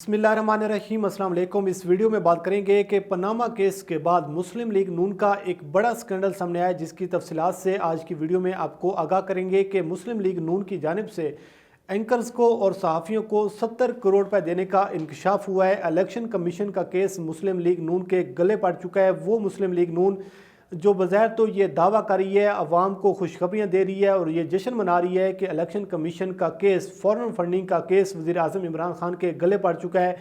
बिस्मिल्लाहिर्रहमानिर्रहीम, अस्सलाम वालेकुम। इस वीडियो में बात करेंगे कि पनामा केस के बाद मुस्लिम लीग नून का एक बड़ा स्कैंडल सामने आया, जिसकी तफसीलात से आज की वीडियो में आपको आगाह करेंगे कि मुस्लिम लीग नून की जानिब से एंकर्स को और सहाफ़ियों को 70 करोड़ रुपए देने का इंकशाफ हुआ है। इलेक्शन कमीशन का केस मुस्लिम लीग नून के गले पड़ चुका है। वो मुस्लिम लीग नून जो बज़ाहिर तो ये दावा कर रही है, अवाम को खुशखबरियाँ दे रही है और ये जश्न मना रही है कि इलेक्शन कमीशन का केस, फॉरेन फंडिंग का केस वज़ीर आज़म इमरान खान के गले पड़ चुका है।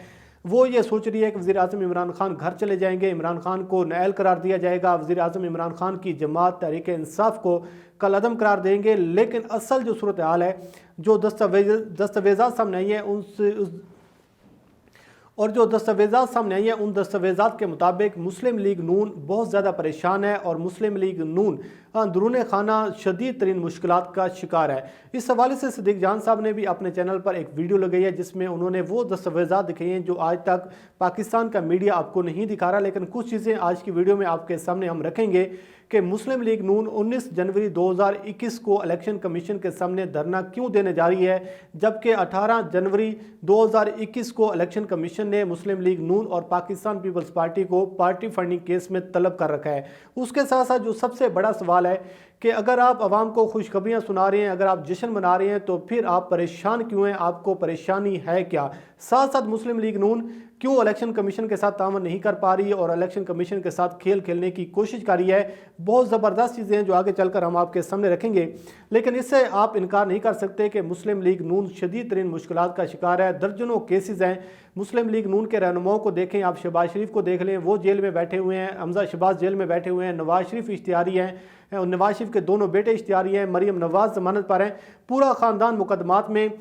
वो ये सोच रही है कि वज़ीर आज़म इमरान खान घर चले जाएंगे, इमरान खान को नाअहल करार दिया जाएगा, वज़ीर आज़म इमरान खान की जमात तहरीक इंसाफ को कलअदम करार देंगे। लेकिन असल जो सूरत हाल है, जो दस्तावेज़ात सामने आई हैं जो दस्तावेज़ात सामने आई हैं, उन दस्तावेज़ात के मुताबिक मुस्लिम लीग नून बहुत ज़्यादा परेशान है और मुस्लिम लीग नून अंदरूनी खाना शदीद तरीन मुश्किलात का शिकार है। इस हवाले से सिद्दीक जान साहब ने भी अपने चैनल पर एक वीडियो लगाई है, जिसमें उन्होंने वो दस्तावेज़ात दिखाई हैं जो आज तक पाकिस्तान का मीडिया आपको नहीं दिखा रहा। लेकिन कुछ चीज़ें आज की वीडियो में आपके सामने हम रखेंगे कि मुस्लिम लीग नून 19 जनवरी 2021 को इलेक्शन कमीशन के सामने धरना क्यों देने जा रही है, जबकि 18 जनवरी 2021 को इलेक्शन कमीशन ने मुस्लिम लीग नून और पाकिस्तान पीपल्स पार्टी को पार्टी फंडिंग केस में तलब कर रखा है। उसके साथ साथ जो सबसे बड़ा सवाल है कि अगर आप आवाम को खुशखबरियाँ सुना रहे हैं, अगर आप जश्न मना रहे हैं, तो फिर आप परेशान क्यों हैं, आपको परेशानी है क्या। साथ साथ मुस्लिम लीग नून क्यों इलेक्शन कमीशन के साथ तामन नहीं कर पा रही है और इलेक्शन कमीशन के साथ खेल खेलने की कोशिश कर रही है। बहुत ज़बरदस्त चीज़ें हैं जो आगे चलकर हम आपके सामने रखेंगे। लेकिन इससे आप इनकार नहीं कर सकते कि मुस्लिम लीग नून शदीद तरीन मुश्किलात का शिकार है। दर्जनों केसेस हैं। मुस्लिम लीग नून के रहनुमाओं को देखें, आप शहबाज शरीफ को देख लें, वो जेल में बैठे हुए हैं, हमजा शहबाज जेल में बैठे हुए हैं, नवाज शरीफ इश्तिहारी हैं, नवाज शरीफ के दोनों बेटे इश्तिहारी हैं, मरीम नवाज जमानत पर हैं, पूरा ख़ानदान मुकदमात में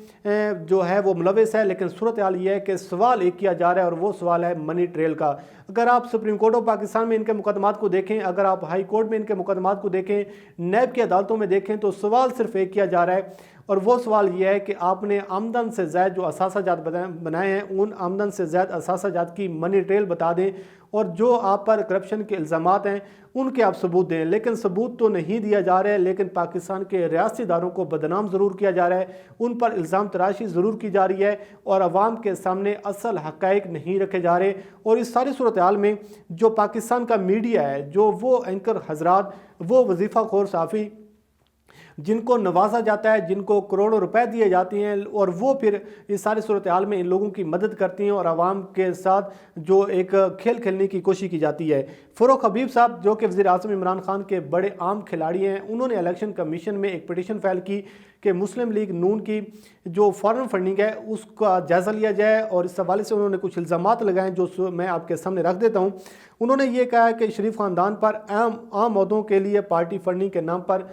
जो है वो मुलविस है। लेकिन सूरत हाल ये है कि सवाल एक किया जा रहा है और वो सवाल है मनी ट्रेल का। अगर आप सुप्रीम कोर्ट ऑफ पाकिस्तान में इनके मुकदमात को देखें, अगर आप हाई कोर्ट में इनके मुकदमात को देखें, नैब की अदालतों में देखें, तो सवाल सिर्फ एक किया जा रहा है और वो सवाल ये है कि आपने आमदन से ज़ायद जो असासाजात बनाए हैं, उन आमदन से ज़ायद असासाजात की मनी ट्रेल बता दें और जो आप पर करप्शन के इल्ज़ामात हैं उनके आप सबूत दें। लेकिन सबूत तो नहीं दिया जा रहा है, लेकिन पाकिस्तान के रियासती इदारों को बदनाम ज़रूर किया जा रहा है, उन पर इल्ज़ाम तराशी ज़रूर की जा रही है और अवाम के सामने असल हक़ाइक़ नहीं रखे जा रहे। और इस सारी सूरत हाल में जो पाकिस्तान का मीडिया है, जो वो एंकर हजरात, वो वजीफ़ा खोर सहाफ़ी जिनको नवाजा जाता है, जिनको करोड़ों रुपए दिए जाते हैं, और वो फिर इस सारी सूरत हाल में इन लोगों की मदद करती हैं और आवाम के साथ जो एक खेल खेलने की कोशिश की जाती है। फ़ारूक हबीब साहब, जो कि वज़ीर आज़म इमरान खान के बड़े आम खिलाड़ी हैं, उन्होंने इलेक्शन कमीशन में एक पिटीशन फाइल की कि मुस्लिम लीग नून की जो फॉरेन फंडिंग है उसका जायज़ा लिया जाए और इस हवाले से उन्होंने कुछ इल्ज़ामात लगाए जो मैं आपके सामने रख देता हूँ। उन्होंने ये कहा कि शरीफ ख़ानदान पर आम अहदों के लिए पार्टी फंडिंग के नाम पर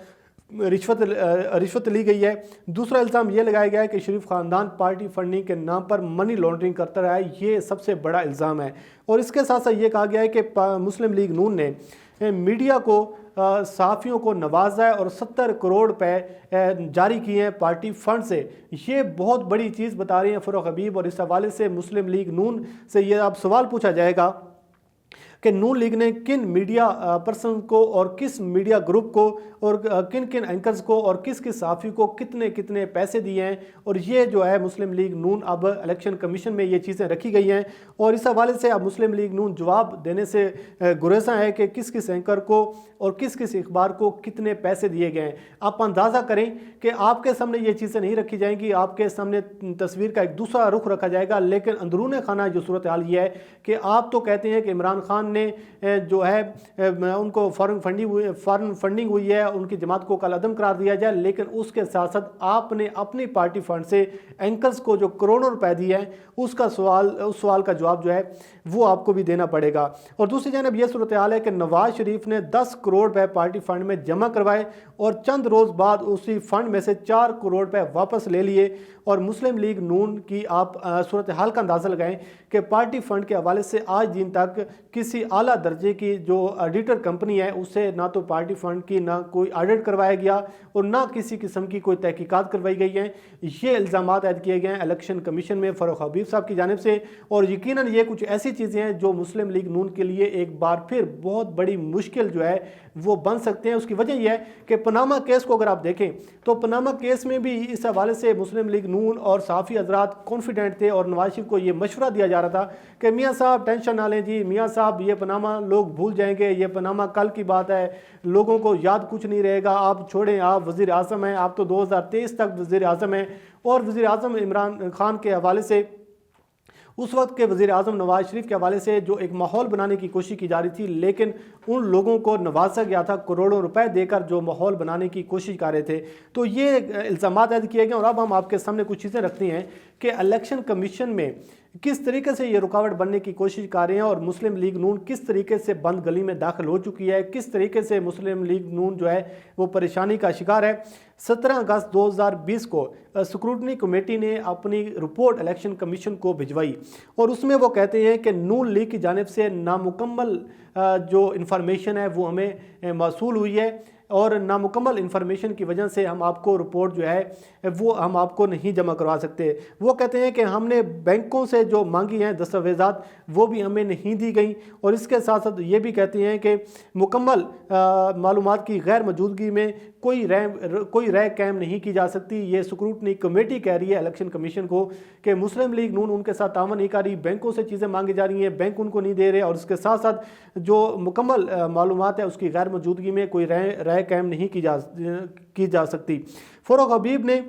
रिश्वत ली गई है। दूसरा इल्ज़ाम ये लगाया गया है कि शरीफ ख़ानदान पार्टी फंडिंग के नाम पर मनी लॉन्ड्रिंग करता रहा है। ये सबसे बड़ा इल्ज़ाम है। और इसके साथ साथ ये कहा गया है कि मुस्लिम लीग नून ने मीडिया को, सहाफ़ियों को नवाजा है और 70 करोड़ रुपए जारी किए हैं पार्टी फंड से। ये बहुत बड़ी चीज़ बता रही हैं फ़ारूक हबीब। और इस हवाले से मुस्लिम लीग नून से ये अब सवाल पूछा जाएगा कि नून लीग ने किन मीडिया पर्सन को और किस मीडिया ग्रुप को और किन किन एंकर्स को और किस किस सहाफ़ी को कितने कितने पैसे दिए हैं। और ये जो है मुस्लिम लीग नून अब इलेक्शन कमीशन में ये चीज़ें रखी गई हैं और इस हवाले से अब मुस्लिम लीग नून जवाब देने से गुरेज़ा है कि किस किस एंकर को और किस किस अखबार को कितने पैसे दिए गए हैं। आप अंदाज़ा करें कि आपके सामने ये चीज़ें नहीं रखी जाएंगी, आपके सामने तस्वीर का एक दूसरा रुख रखा जाएगा। लेकिन अंदरूनी खाना जो सूरत हाल ये है कि आप तो कहते हैं कि इमरान खान ने जो है उनको फॉरेन फंडिंग हुई है, उनकी जमात को कलअदम करार दिया जाए, लेकिन उसके साथ साथ आपने अपनी पार्टी फंड से एंकर्स को जो करोड़ों रुपए दिए हैं उस सवाल का जवाब जो है वो आपको भी देना पड़ेगा। और दूसरी जानब यह सूरत हाल है कि नवाज शरीफ ने 10 करोड़ रुपए पार्टी फंड में जमा करवाए और चंद रोज़ बाद उसी फंड में से 4 करोड़ रुपए वापस ले लिए। और मुस्लिम लीग नून की आप सूरत हाल का अंदाज़ा लगाएं कि पार्टी फंड के हवाले से आज दिन तक किसी किसी आला दर्जे की जो ऑडिटर कंपनी है उससे ना तो पार्टी फंड की ना कोई ऑडिट करवाया गया और ना किसी किस्म की कोई तहकीकात करवाई गई हैं। ये इल्ज़ाम ऐड किए गए हैं इलेक्शन कमीशन में फ़ारूक हबीब साहब की जानिब से, और यकीनन ये कुछ ऐसी चीज़ें हैं जो मुस्लिम लीग नून के लिए एक बार फिर बहुत बड़ी मुश्किल जो है वो बन सकते हैं। उसकी वजह यह है कि पनामा केस को अगर आप देखें तो पनामा केस में भी इस हवाले से मुस्लिम लीग नून और साफ़ी हजरात कॉन्फिडेंट थे और नवाज शरीफ को ये मशवरा दिया जा रहा था कि मियाँ साहब टेंशन ना लें जी, मियाँ साहब ये पनामा लोग भूल जाएंगे, ये पनामा कल की बात है, लोगों को याद कुछ नहीं रहेगा, आप छोड़ें, आप वज़ीर आज़म हैं, आप तो 2023 तक वज़ीर आज़म हैं। और वज़ीर आज़म इमरान खान के हवाले से, उस वक्त के वज़ीर आज़म नवाज शरीफ के हवाले से जो एक माहौल बनाने की कोशिश की जा रही थी, लेकिन उन लोगों को नवाजा गया था करोड़ों रुपए देकर जो माहौल बनाने की कोशिश कर रहे थे। तो ये इल्ज़ाम ऐड किए गए और अब हम आपके सामने कुछ चीज़ें रखती हैं कि इलेक्शन कमीशन में किस तरीके से ये रुकावट बनने की कोशिश कर रहे हैं और मुस्लिम लीग नून किस तरीके से बंद गली में दाखिल हो चुकी है, किस तरीके से मुस्लिम लीग नून जो है वो परेशानी का शिकार है। 17 अगस्त 2020 को स्क्रूटनी कमेटी ने अपनी रिपोर्ट इलेक्शन कमीशन को भिजवाई और उसमें वो कहते हैं कि नून लीग की जानिब से नामुकम्मल जो इंफॉर्मेशन है वो हमें मौसूल हुई है और नामुकम्मल इंफॉर्मेशन की वजह से हम आपको रिपोर्ट जो है वो हम आपको नहीं जमा करवा सकते। वो कहते हैं कि हमने बैंकों से जो मांगी हैं दस्तावेज़ात वो भी हमें नहीं दी गई और इसके साथ साथ ये भी कहते हैं कि मुकम्मल मालूमात की गैर मौजूदगी में कोई राय कायम नहीं की जा सकती। ये स्क्रूटनी कमेटी कह रही है इलेक्शन कमीशन को कि मुस्लिम लीग नून उनके साथ तावन नहीं कर रही, बैंकों से चीज़ें मांगी जा रही हैं, बैंक उनको नहीं दे रहे और उसके साथ साथ जो मुकम्मल मालूमात है उसकी गैर मौजूदगी में कोई राय कायम नहीं की जा सकती। फ़ारूक हबीब ने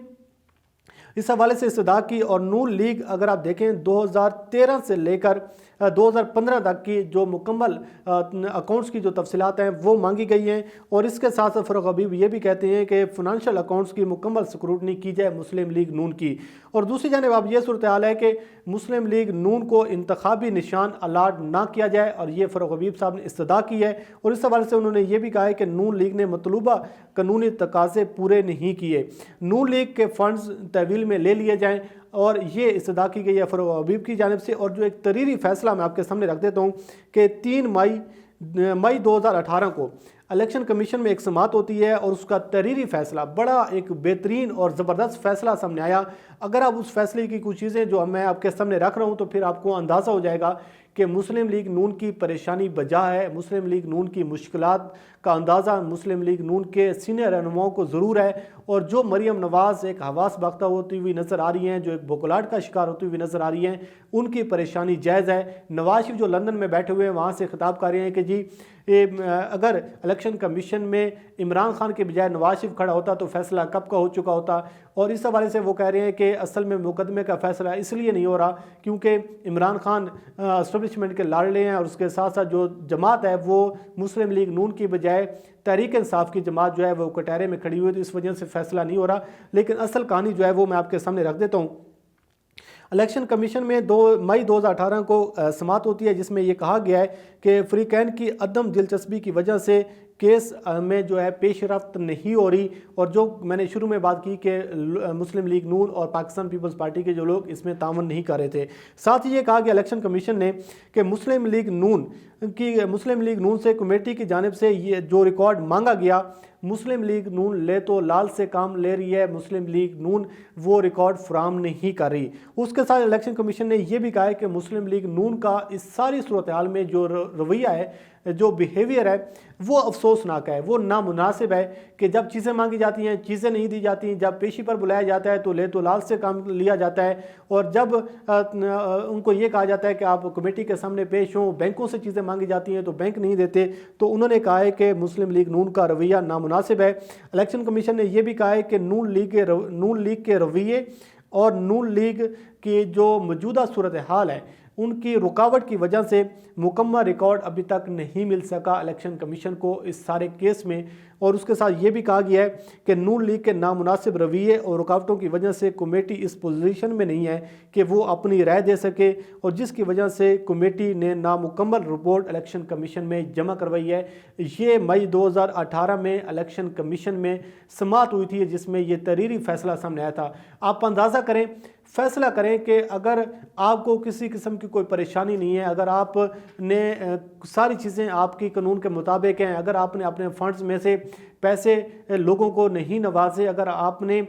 इस हवाले से इस्तदा की और नून लीग अगर आप देखें 2013 से लेकर 2015 तक की जो मुकम्मल अकाउंट्स की जो तफसीलात हैं वो मांगी गई हैं और इसके साथ साथ फ़ारूक हबीब ये भी कहते हैं कि फ़ाइनेंशियल अकाउंट्स की मुकम्मल स्क्रूटनी की जाए मुस्लिम लीग नून की। और दूसरी जानिब अब ये सूरत हाल है कि मुस्लिम लीग नून को इंतखाबी निशान अलाट ना किया जाए और ये फ़ारूक हबीब साहब ने इस्तदा की है और इस हवाले से उन्होंने ये भी कहा है कि नून लीग ने मतलूबा कानूनी तकाज़े पूरे नहीं किए, नून लीग के फ़ंड्स तहवील में ले लिए जाएँ और ये इस्तदा की गई है फ़ारूक हबीब की जानिब से। और जो एक तहरीरी फ़ैसला मैं आपके सामने रख देता हूँ कि 3 मई 2018 को इलेक्शन कमीशन में एक समात होती है और उसका तहरीरी फ़ैसला बड़ा एक बेहतरीन और ज़बरदस्त फ़ैसला सामने आया। अगर आप उस फैसले की कुछ चीज़ें जो मैं आपके सामने रख रहा हूँ तो फिर आपको अंदाज़ा हो जाएगा कि मुस्लिम लीग नून की परेशानी बजा है, मुस्लिम लीग नून की मुश्किलात का अंदाज़ा मुस्लिम लीग नून के सीनियर रहनुमाओं को ज़रूर है। और जो मरियम नवाज़ एक हवास बाख्ता होती हुई नज़र आ रही हैं, जो एक बुखलाहट का शिकार होती हुई नज़र आ रही हैं, उनकी परेशानी जायज़ है। नवाज शरीफ जो लंदन में बैठे हुए हैं वहाँ से खिताब कर रहे हैं कि जी अगर इलेक्शन कमीशन में इमरान खान के बजाय नवाज शरीफ खड़ा होता तो फैसला कब का हो चुका होता। और इस हवाले से वो कह रहे हैं कि असल में मुकदमे का फैसला इसलिए नहीं हो रहा क्योंकि इमरान खान एस्टेब्लिशमेंट के लाडले हैं और उसके साथ साथ जो जमात है वो मुस्लिम लीग नून की बजाय तहरीक इंसाफ की जमात जो है वो कटहरे में खड़ी हुई, तो इस वजह से फैसला नहीं हो रहा। लेकिन असल कहानी जो है वो मैं आपके सामने रख देता हूँ। इलेक्शन कमीशन में 2 मई 2018 को समात होती है जिसमें ये कहा गया है कि फ्रीकैन की अदम दिलचस्पी की वजह से केस में जो है पेशरफ्त नहीं हो रही। और जो मैंने शुरू में बात की कि मुस्लिम लीग नून और पाकिस्तान पीपल्स पार्टी के जो लोग इसमें तावन नहीं कर रहे थे। साथ ही ये कहा कि इलेक्शन कमीशन ने कि मुस्लिम लीग नून से कमेटी की जानिब से ये जो रिकॉर्ड मांगा गया, मुस्लिम लीग नून ले तो लाल से काम ले रही है, मुस्लिम लीग नून वो रिकॉर्ड फराहम नहीं कर रही। उसके साथ इलेक्शन कमीशन ने यह भी कहा है कि मुस्लिम लीग नून का इस सारी सूरत हाल में जो रवैया है, जो बिहेवियर है वो अफसोसनाक है, वो नामुनासिब है कि जब चीज़ें मांगी जाती हैं चीज़ें नहीं दी जाती, जब पेशी पर बुलाया जाता है तो ले तो लाल से काम लिया जाता है और जब उनको ये कहा जाता है कि आप कमेटी के सामने पेश हों, बैंकों से चीज़ें मांगी जाती हैं तो बैंक नहीं देते। तो उन्होंने कहा है कि मुस्लिम लीग नून का रवैया नामुनासिब है। इलेक्शन कमीशन ने यह भी कहा है कि नून लीग के रवैये और नून लीग की जो मौजूदा सूरत हाल है उनकी रुकावट की वजह से मुकम्मल रिकॉर्ड अभी तक नहीं मिल सका इलेक्शन कमीशन को इस सारे केस में। और उसके साथ ये भी कहा गया है कि नून लीग के नामुनासिब रवैये और रुकावटों की वजह से कमेटी इस पोजीशन में नहीं है कि वो अपनी राय दे सके और जिसकी वजह से कमेटी ने नामुकम्मल रिपोर्ट इलेक्शन कमीशन में जमा करवाई है। ये मई 2018 में इलेक्शन कमीशन में समात हुई थी जिसमें ये तहरीरी फैसला सामने आया था। आप अंदाज़ा करें فیصلہ کریں کہ اگر آپ کو کسی قسم کی کوئی پریشانی نہیں ہے، اگر آپ نے ساری چیزیں آپ کی قانون کے مطابق ہیں، اگر آپ نے اپنے فنڈز میں سے پیسے لوگوں کو نہیں نوازے، اگر آپ نے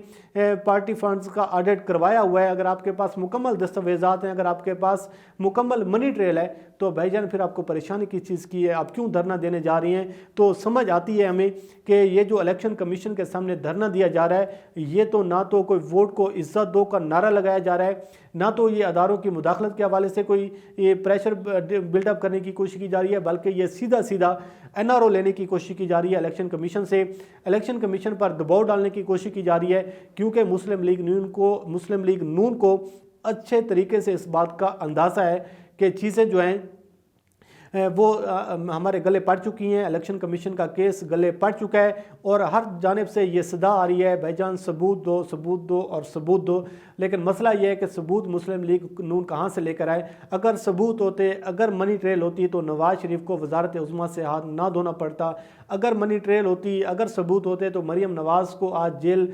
پارٹی فنڈز کا آڈٹ کروایا ہوا ہے، اگر آپ کے پاس مکمل دستاویزات ہیں، اگر آپ کے پاس مکمل منی ٹریل ہے، تو بھائی جان پھر آپ کو پریشانی کس چیز کی ہے؟ آپ کیوں دھرنا دینے جا رہی ہیں؟ تو سمجھ آتی ہے ہمیں کہ یہ جو الیکشن کمیشن کے سامنے دھرنا دیا جا رہا ہے، یہ تو نہ تو کوئی ووٹ کو عزت دو کا نعرہ لگایا جا رہا ہے، نہ تو یہ اداروں کی مداخلت کے حوالے سے کوئی یہ پریشر بلڈ اپ کرنے کی کوشش کی جا رہی ہے، بلکہ یہ سیدھا سیدھا NRO لینے کی کوشش کی جا رہی ہے الیکشن کمیشن سے، الیکشن کمیشن پر دباؤ ڈالنے کی کوشش کی جا رہی ہے، کیونکہ مسلم لیگ نون کو اچھے طریقے سے اس بات کا اندازہ ہے کہ چیزیں جو ہیں وہ ہمارے گلے پڑ چکی ہیں، الیکشن کمیشن کا کیس گلے پڑ چکا ہے، اور ہر جانب سے یہ صدا آ رہی ہے بھائی جان ثبوت دو، ثبوت دو اور ثبوت دو، لیکن مسئلہ یہ ہے کہ ثبوت مسلم لیگ نون کہاں سے لے کر آئے؟ اگر ثبوت ہوتے، اگر منی ٹریل ہوتی تو نواز شریف کو وزارت عظمیٰ سے ہاتھ نہ دھونا پڑتا، اگر منی ٹریل ہوتی، اگر ثبوت ہوتے تو مریم نواز کو آج جیل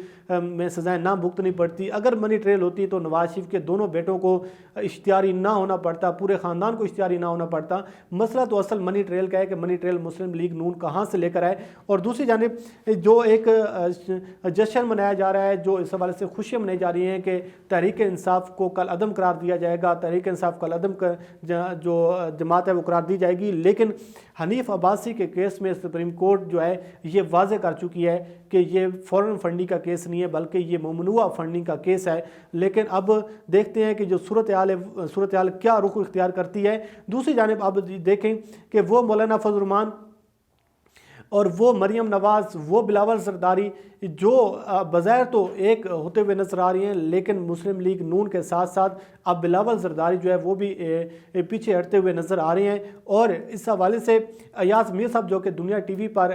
میں سزائیں نہ بھگتنی پڑتی، اگر منی ٹریل ہوتی تو نواز شریف کے دونوں بیٹوں کو اشتہاری نہ ہونا پڑتا، پورے خاندان کو اشتہاری نہ ہونا پڑتا۔ مسئلہ تو اصل منی ٹریل کا ہے کہ منی ٹریل مسلم لیگ نون کہاں سے لے کر آئے، اور دوسری جانب جو ایک جشن منایا جا رہا ہے، جو اس حوالے سے خوشیاں منائی جا رہی ہیں کہ تحریک انصاف کو کل عدم قرار دیا جائے گا، تحریک انصاف کل عدم جو جماعت ہے وہ قرار دی جائے گی، لیکن حنیف عباسی کے کیس میں سپریم کورٹ جو ہے یہ واضح کر چکی ہے کہ یہ فورن فنڈنگ کا کیس نہیں ہے، بلکہ یہ ممنوعہ فنڈنگ کا کیس ہے۔ لیکن اب دیکھتے ہیں کہ جو صورتحال کیا رخ اختیار کرتی ہے۔ دوسری جانب اب دیکھیں کہ وہ مولانا فضل الرحمان اور وہ مریم نواز، وہ بلاول زرداری جو بظاہر تو ایک ہوتے ہوئے نظر آ رہی ہیں، لیکن مسلم لیگ نون کے ساتھ ساتھ اب بلاول زرداری جو ہے وہ بھی پیچھے ہٹتے ہوئے نظر آ رہے ہیں، اور اس حوالے سے ایاز میر صاحب جو کہ دنیا ٹی وی پر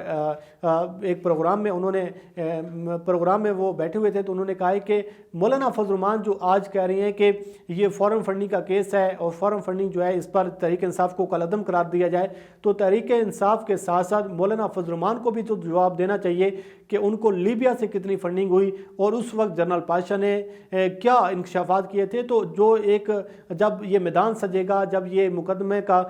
ایک پروگرام میں وہ بیٹھے ہوئے تھے، تو انہوں نے کہا ہے کہ مولانا فضل الرحمان جو آج کہہ رہے ہیں کہ یہ فورن فنڈنگ کا کیس ہے اور فورن فنڈنگ جو ہے اس پر تحریک انصاف کو کل عدم قرار دیا جائے، تو تحریک انصاف کے ساتھ ساتھ مولانا فضل الرحمان کو بھی تو جواب دینا چاہیے کہ ان کو لیبیا سے کتنی فنڈنگ ہوئی، اور اس وقت جنرل پاشا نے کیا انکشافات کیے تھے۔ تو جو ایک جب یہ میدان سجے گا، جب یہ مقدمے کا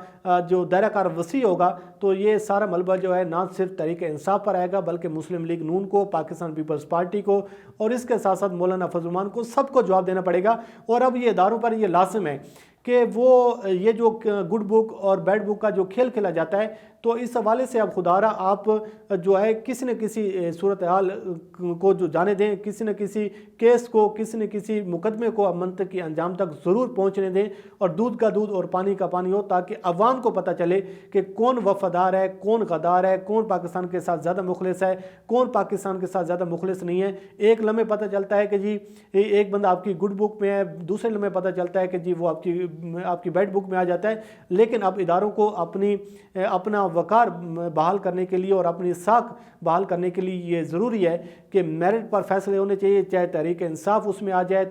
جو دائرہ کار وسیع ہوگا، تو یہ سارا ملبہ جو ہے نہ صرف تحریک انصاف پر آئے گا، بلکہ مسلم لیگ نون کو، پاکستان پیپلز پارٹی کو، اور اس کے ساتھ ساتھ مولانا فضل الرحمان کو، سب کو جواب دینا پڑے گا۔ اور اب یہ اداروں پر یہ لازم ہے کہ وہ یہ جو گڈ بک اور بیڈ بک کا جو کھیل کھیلا جاتا ہے، تو اس حوالے سے اب خدارہ آپ جو ہے کسی نہ کسی صورتحال کو جو جانے دیں، کسی نہ کسی کیس کو، کسی نہ کسی مقدمے کو منطقی انجام تک ضرور پہنچنے دیں، اور دودھ کا دودھ اور پانی کا پانی ہو، تاکہ عوام کو پتہ چلے کہ کون وفادار ہے، کون غدار ہے، کون پاکستان کے ساتھ زیادہ مخلص ہے، کون پاکستان کے ساتھ زیادہ مخلص نہیں ہے۔ ایک لمحے پتہ چلتا ہے کہ جی ایک بندہ آپ کی گڈ بک میں ہے، دوسرے لمحے پتہ چلتا ہے کہ جی وہ آپ کی بیڈ بک میں آ جاتا ہے۔ لیکن اب اداروں کو اپنا وقار بحال کرنے کے لیے اور اپنی ساکھ بحال کرنے کے لیے یہ ضروری ہے کہ میرٹ پر فیصلے ہونے چاہیے، چاہے تحریک انصاف اس میں آ جائے،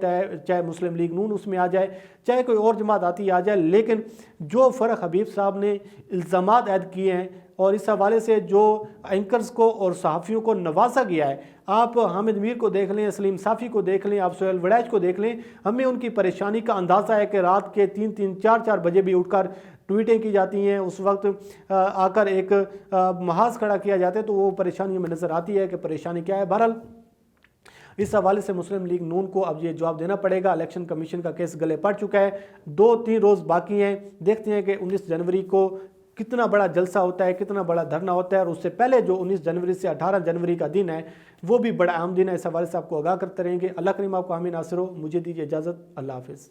چاہے مسلم لیگ نون اس میں آ جائے، چاہے کوئی اور جماعت آتی آ جائے، لیکن جو فرق حبیب صاحب نے الزامات عائد کیے ہیں اور اس حوالے سے جو اینکرز کو اور صحافیوں کو نوازا گیا ہے، آپ حامد میر کو دیکھ لیں، سلیم صافی کو دیکھ لیں، آپ سہیل وڑائچ کو دیکھ لیں، ہمیں ان کی پریشانی کا اندازہ ہے کہ رات کے 3-3 4-4 بجے بھی اٹھ کر ٹویٹیں کی جاتی ہیں، اس وقت آ کر ایک محاذ کھڑا کیا جاتا ہے، تو وہ پریشانی ہمیں نظر آتی ہے کہ پریشانی کیا ہے۔ بہرحال اس حوالے سے مسلم لیگ نون کو اب یہ جواب دینا پڑے گا۔ الیکشن کمیشن کا کیس گلے پڑ چکا ہے، 2-3 روز باقی ہیں، دیکھتے ہیں کہ 19 جنوری کو کتنا بڑا جلسہ ہوتا ہے، کتنا بڑا دھرنا ہوتا ہے، اور اس سے پہلے جو 19 جنوری سے 18 جنوری کا دن ہے وہ بھی بڑا اہم دن ہے۔ اس حوالے سے آپ کو آگاہ کرتے رہیں گے۔ اللہ کریم آپ کو حامی ناصر ہو۔ مجھے دیجیے اجازت، اللہ حافظ۔